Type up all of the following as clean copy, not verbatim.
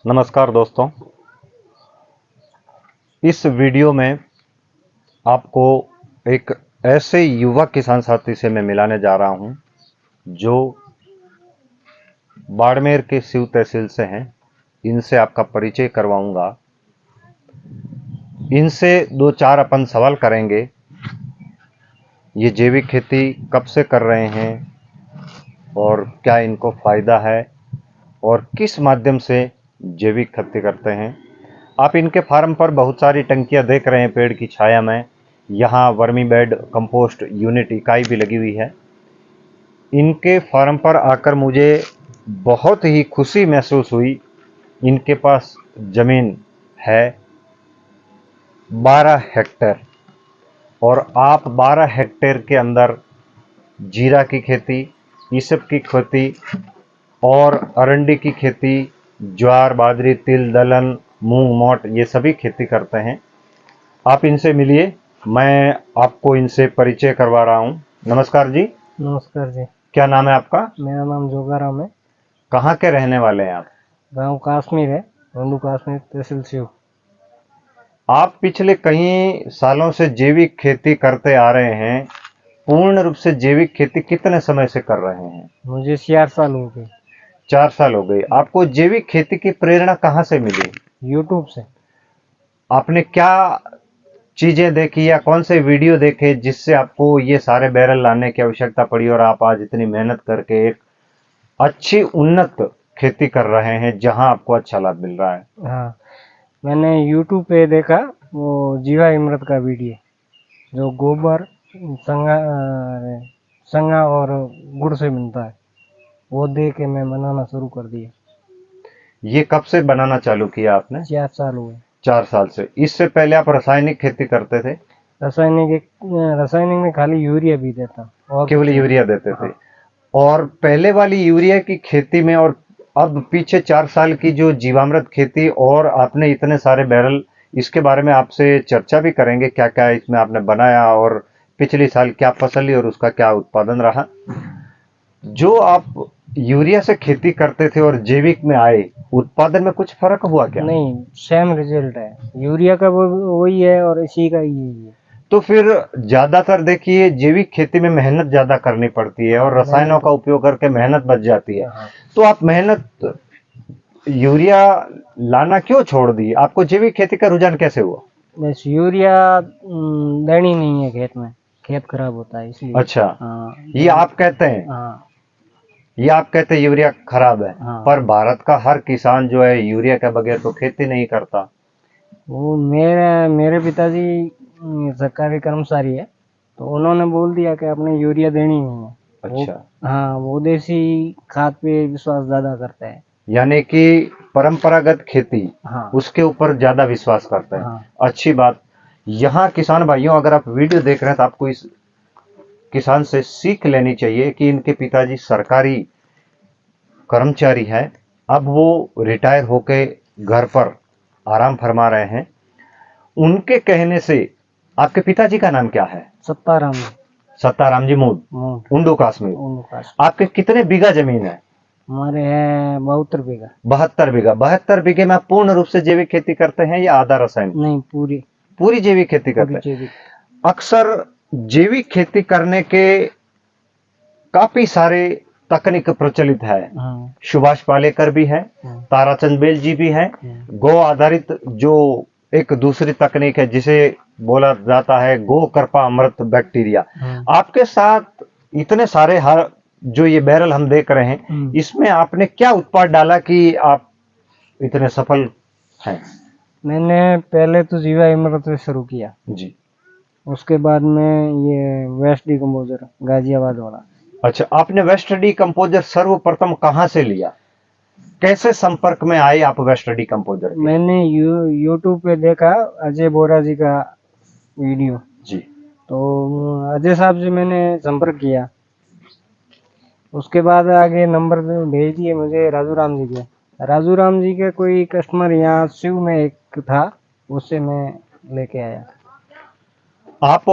नमस्कार दोस्तों। इस वीडियो में आपको एक ऐसे युवा किसान साथी से मैं मिलाने जा रहा हूं जो बाड़मेर के सिव तहसील से हैं। इनसे आपका परिचय करवाऊंगा। इनसे दो चार अपन सवाल करेंगे। ये जैविक खेती कब से कर रहे हैं और क्या इनको फायदा है और किस माध्यम से जैविक खेती करते हैं। आप इनके फार्म पर बहुत सारी टंकियां देख रहे हैं पेड़ की छाया में। यहाँ वर्मी बेड कंपोस्ट यूनिट इकाई भी लगी हुई है। इनके फार्म पर आकर मुझे बहुत ही खुशी महसूस हुई। इनके पास जमीन है 12 हेक्टेयर और आप 12 हेक्टेयर के अंदर जीरा की खेती, ईसब की खेती और अरंडी की खेती, ज्वार बाजरी तिल दलहन मूंग मोट ये सभी खेती करते हैं। आप इनसे मिलिए, मैं आपको इनसे परिचय करवा रहा हूँ। नमस्कार जी। नमस्कार जी। क्या नाम है आपका? मेरा नाम जोगाराम है। कहाँ के रहने वाले हैं आप? गांव काश्मीर है, हिंदू काश्मीर तहसील शिव। आप पिछले कई सालों से जैविक खेती करते आ रहे हैं। पूर्ण रूप से जैविक खेती कितने समय से कर रहे हैं? मुझे 4 साल हो गए। 4 साल हो गए। आपको जैविक खेती की प्रेरणा कहाँ से मिली? यूट्यूब से। आपने क्या चीजें देखी या कौन से वीडियो देखे जिससे आपको ये सारे बैरल लाने की आवश्यकता पड़ी और आप आज इतनी मेहनत करके एक अच्छी उन्नत खेती कर रहे हैं जहां आपको अच्छा लाभ मिल रहा है? हाँ, मैंने यूट्यूब पे देखा वो जीवा इमरत का वीडियो, जो गोबर संगा संगा और गुड़ से बनता है। वो देख के मैं बनाना शुरू कर दिया। ये कब से बनाना चालू किया आपने? 4 साल हुए। 4 साल से। इससे पहले आप रासायनिक खेती करते थे? रासायनिक में खाली यूरिया भी देता और केवल कुछ नहीं। यूरिया देते थे? हाँ। और पहले वाली यूरिया की खेती में और अब पीछे 4 साल की जो जीवामृत खेती और आपने इतने सारे बैरल, इसके बारे में आपसे चर्चा भी करेंगे। क्या क्या इसमें आपने बनाया और पिछले साल क्या फसल ली और उसका क्या उत्पादन रहा। जो आप यूरिया से खेती करते थे और जैविक में आए, उत्पादन में कुछ फर्क हुआ क्या? नहीं, सेम रिजल्ट है। यूरिया का वो वही है और इसी का यही है। तो फिर ज्यादातर देखिए जैविक खेती में मेहनत ज्यादा करनी पड़ती है और रसायनों का उपयोग करके मेहनत बच जाती है। हाँ। तो आप मेहनत यूरिया लाना क्यों छोड़ दी? आपको जैविक खेती का रुझान कैसे हुआ? बस यूरिया देनी नहीं है खेत में, खेत खराब होता है इसलिए। अच्छा, हाँ। ये आप कहते हैं? हाँ। ये आप कहते हैं यूरिया खराब है? हाँ। पर भारत का हर किसान जो है यूरिया के बगैर तो खेती नहीं करता। वो मेरे मेरे पिताजी सरकारी कर्मचारी है, तो उन्होंने बोल दिया कि आपने यूरिया देनी नहीं है। अच्छा, हाँ, वो देसी खाद पे विश्वास ज्यादा करते हैं। यानी कि परंपरागत खेती, हाँ। उसके ऊपर ज्यादा विश्वास करते हैं। हाँ। अच्छी बात। यहाँ किसान भाइयों, अगर आप वीडियो देख रहे हैं तो आपको इस किसान से सीख लेनी चाहिए कि इनके पिताजी सरकारी कर्मचारी हैं। अब वो रिटायर होके घर पर आराम फरमा रहे हैं। उनके कहने से, आपके पिताजी का नाम क्या है? सत्ताराम। सत्ताराम जी मूड, उंडू काश्मीर। उनका आपके कितने बीघा जमीन है? हमारे है 72 बीघा। 72 बीघा। 72 बीघे में आप पूर्ण रूप से जैविक खेती करते हैं या आधा रासायनिक? नहीं, पूरी पूरी जैविक खेती करते हैं। जैविक। अक्सर जैविक खेती करने के काफी सारे तकनीक प्रचलित है। हाँ। सुभाष पालेकर भी है, हाँ। ताराचंद बेल जी भी है। गो आधारित जो एक दूसरी तकनीक है जिसे बोला जाता है गो कृपा अमृत बैक्टीरिया। हाँ। आपके साथ इतने सारे हर जो ये बैरल हम देख रहे हैं, इसमें आपने क्या उत्पाद डाला कि आप इतने सफल हैं? मैंने पहले तो जीवा इमरत से शुरू किया जी। उसके बाद में ये वेस्ट डिकम्पोजर गाजियाबाद वाला। अच्छा, आपने वेस्ट डिकम्पोजर सर्वप्रथम कहां से लिया? कैसे संपर्क में आए आप वेस्ट डिकम्पोजर के? मैंने यूट्यूब पे देखा अजय बोरा जी का वीडियो। जी। तो अजय साहब से मैंने संपर्क किया। उसके बाद आगे नंबर भेज दिए मुझे राजू राम जी के। राजू राम जी के कोई कस्टमर यहाँ शिव में एक था, उससे मैं लेके आया। आप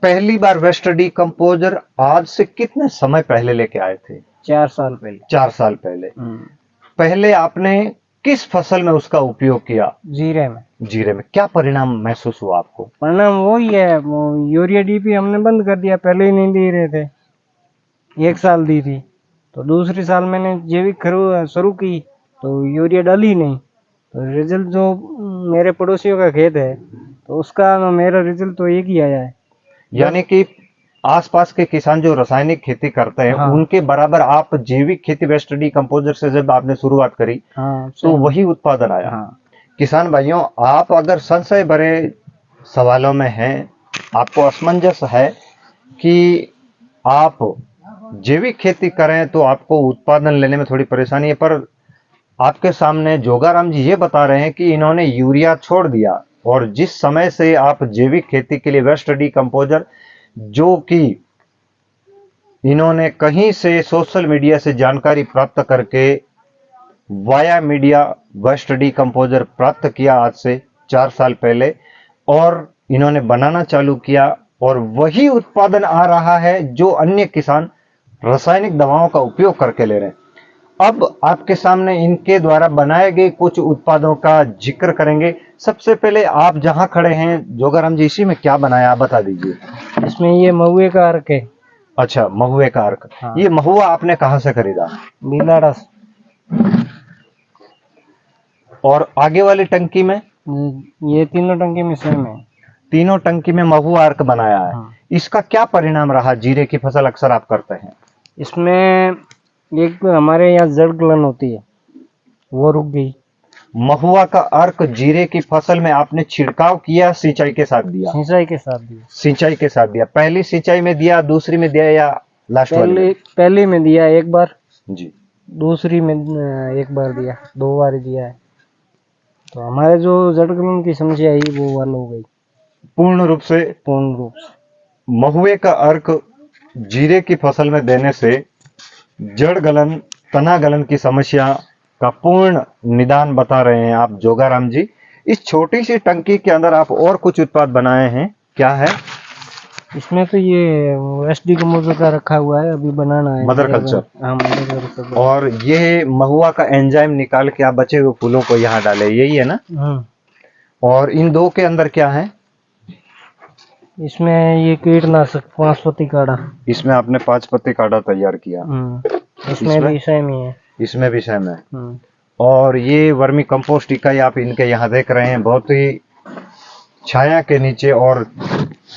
पहली बार वेस्ट डिकम्पोजर आज से कितने समय पहले लेके आए थे? 4 साल पहले। 4 साल पहले। पहले आपने किस फसल में उसका उपयोग किया? जीरे में। जीरे में। क्या परिणाम महसूस हुआ आपको? परिणाम वही है, वो यूरिया डीपी हमने बंद कर दिया, पहले ही नहीं दे रहे थे, 1 साल दी थी, तो दूसरी साल मैंने जैविक शुरू की तो यूरिया डाली नहीं, तो रिजल्ट जो मेरे पड़ोसियों का खेत है तो उसका और मेरा रिजल्ट तो एक ही आया है। यानी कि आसपास के किसान जो रासायनिक खेती करते हैं, हाँ। उनके बराबर आप जैविक खेती वेस्ट डीकम्पोजर से जब आपने शुरुआत करी, हाँ, तो वही उत्पादन आया। हाँ। किसान भाइयों, आप अगर संशय भरे सवालों में हैं, आपको असमंजस है कि आप जैविक खेती करें तो आपको उत्पादन लेने में थोड़ी परेशानी है, पर आपके सामने जोगाराम जी ये बता रहे हैं कि इन्होंने यूरिया छोड़ दिया, और जिस समय से आप जैविक खेती के लिए वेस्ट डीकम्पोजर, जो कि इन्होंने कहीं से सोशल मीडिया से जानकारी प्राप्त करके वाया मीडिया वेस्ट डीकम्पोजर प्राप्त किया आज से 4 साल पहले, और इन्होंने बनाना चालू किया, और वही उत्पादन आ रहा है जो अन्य किसान रासायनिक दवाओं का उपयोग करके ले रहे हैं। अब आपके सामने इनके द्वारा बनाए गए कुछ उत्पादों का जिक्र करेंगे। सबसे पहले आप जहां खड़े हैं जोगाराम जी, इसी में क्या बनाया आप बता दीजिए। इसमें ये महुए का अर्क है। अच्छा, महुए का अर्क। हाँ। ये महुआ आपने कहां से खरीदा? बिलाड़ा से। और आगे वाली टंकी में? ये तीनों टंकी में सेम है। तीनों टंकी में महुआ अर्क बनाया है। हाँ। इसका क्या परिणाम रहा? जीरे की फसल अक्सर आप करते हैं। इसमें एक हमारे यहाँ जड़ गलन होती है, वो रुक गई। महुआ का अर्क जीरे की फसल में आपने छिड़काव किया, सिंचाई के साथ दिया? सिंचाई के साथ दिया। सिंचाई के साथ दिया। पहली सिंचाई में दिया, दूसरी में दिया, या लास्ट वाली में? पहले में दिया एक बार जी। दूसरी में एक बार दिया, 2 बार दिया है। तो हमारे जो जड़ गलन की समस्या है वो हल हो गई पूर्ण रूप से। महुए का अर्क जीरे की फसल में देने से जड़ गलन, तना गलन की समस्या का पूर्ण निदान बता रहे हैं आप जोगाराम जी। इस छोटी सी टंकी के अंदर आप और कुछ उत्पाद बनाए हैं, क्या है? इसमें तो ये वेस्ट डीकम्पोजर का रखा हुआ है, अभी बनाना है। Mother culture. हाँ, मदर कल्चर। और ये महुआ का एंजाइम निकाल के आप बचे हुए फूलों को यहाँ डाले, यही है ना? और इन दो के अंदर क्या है? इसमें ये कीटनाशक 5 पत्ती काढ़ा। इसमें आपने 5 पत्ती काढ़ा तैयार किया। इसमें भी सेम ही है। इसमें भी सेम है। और ये वर्मी कंपोस्ट इकाई आप इनके यहाँ देख रहे हैं, बहुत ही छाया के नीचे, और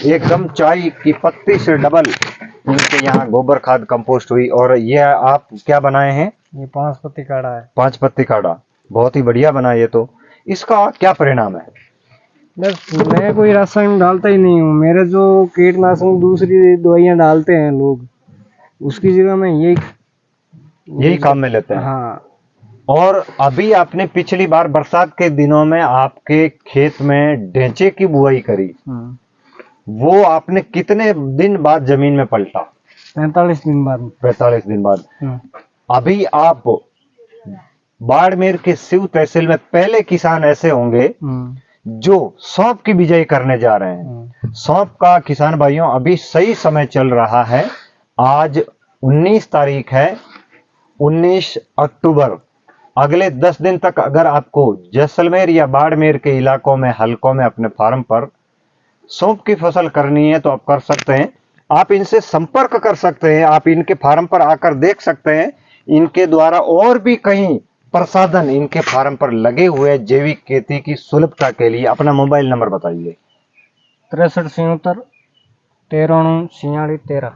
एकदम चाय की पत्ती से डबल इनके यहाँ गोबर खाद कंपोस्ट हुई। और ये आप क्या बनाए हैं? ये 5 पत्ती काढ़ा है। 5 पत्ती काढ़ा, बहुत ही बढ़िया बना। ये तो इसका क्या परिणाम है? बस मैं कोई रासायन डालता ही नहीं हूँ। मेरे जो कीटनाशक दूसरी दवाइयाँ डालते हैं लोग, उसकी जगह में यही काम में लेते हैं। हाँ। और अभी आपने पिछली बार बरसात के दिनों में आपके खेत में ढेंचे की बुआई करी, वो आपने कितने दिन बाद जमीन में पलटा? 45 दिन बाद। 45 दिन बाद। अभी आप बाड़मेर के शिव तहसील में पहले किसान ऐसे होंगे जो सौंफ की बिजाई करने जा रहे हैं। सौंफ का किसान भाइयों अभी सही समय चल रहा है। आज 19 तारीख है, 19 अक्टूबर। अगले 10 दिन तक अगर आपको जैसलमेर या बाड़मेर के इलाकों में, हलकों में अपने फार्म पर सौंफ की फसल करनी है तो आप कर सकते हैं। आप इनसे संपर्क कर सकते हैं, आप इनके फार्म पर आकर देख सकते हैं। इनके द्वारा और भी कहीं प्रसाधन इनके फार्म पर लगे हुए जैविक खेती की सुलभता के लिए। अपना मोबाइल नंबर बताइए। 6377 13 46 13।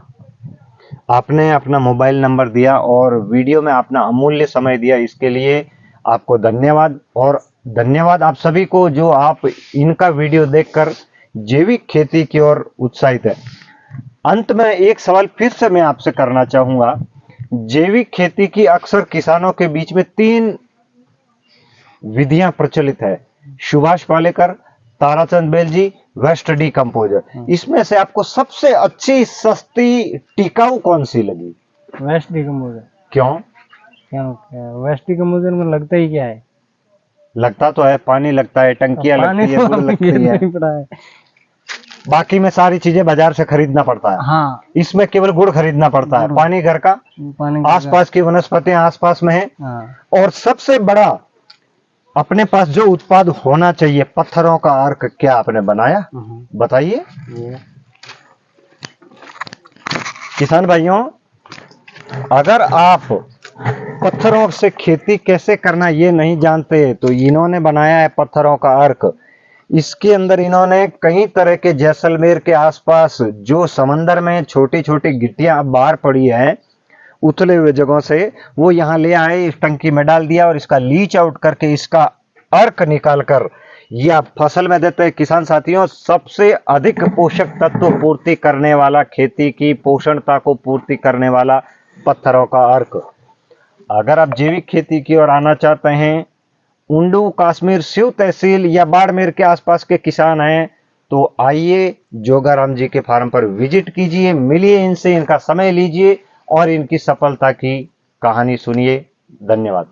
आपने अपना मोबाइल नंबर दिया और वीडियो में अपना अमूल्य समय दिया, इसके लिए आपको धन्यवाद। और धन्यवाद आप सभी को जो आप इनका वीडियो देखकर जैविक खेती की ओर उत्साहित है। अंत में एक सवाल फिर से मैं आपसे करना चाहूंगा। जैविक खेती की अक्सर किसानों के बीच में 3 विधियां प्रचलित है: सुभाष पालेकर, ताराचंद बेल जी, वेस्ट डीकम्पोजर। इसमें से आपको सबसे अच्छी, सस्ती, टिकाऊ कौन सी लगी? Waste decomposer. क्यों? वेस्ट डीकम्पोजर में लगता ही क्या है? लगता तो है, पानी लगता है, टंकियां लगती है, गुड़ लगती है। बाकी में सारी चीजें बाजार से खरीदना पड़ता है। हाँ। इसमें केवल गुड़ खरीदना पड़ता है। पानी घर का, आसपास की वनस्पतियां आसपास में है। हाँ। और सबसे बड़ा अपने पास जो उत्पाद होना चाहिए, पत्थरों का अर्क, क्या आपने बनाया? बताइए। ये किसान भाइयों, अगर आप पत्थरों से खेती कैसे करना ये नहीं जानते तो इन्होंने बनाया है पत्थरों का अर्क। इसके अंदर इन्होंने कई तरह के, जैसलमेर के आसपास जो समंदर में छोटी छोटी गिट्टियां अब बाहर पड़ी है उथले हुए जगहों से, वो यहाँ ले आए, इस टंकी में डाल दिया और इसका लीच आउट करके इसका अर्क निकाल कर यह फसल में देते हैं। किसान साथियों, सबसे अधिक पोषक तत्व पूर्ति करने वाला, खेती की पोषणता को पूर्ति करने वाला पत्थरों का अर्क। अगर आप जैविक खेती की ओर आना चाहते हैं, उंडू, कश्मीर, सिव तहसील या बाड़मेर के आसपास के किसान हैं, तो आइए जोगाराम जी के फार्म पर विजिट कीजिए, मिलिए इनसे, इनका समय लीजिए और इनकी सफलता की कहानी सुनिए। धन्यवाद।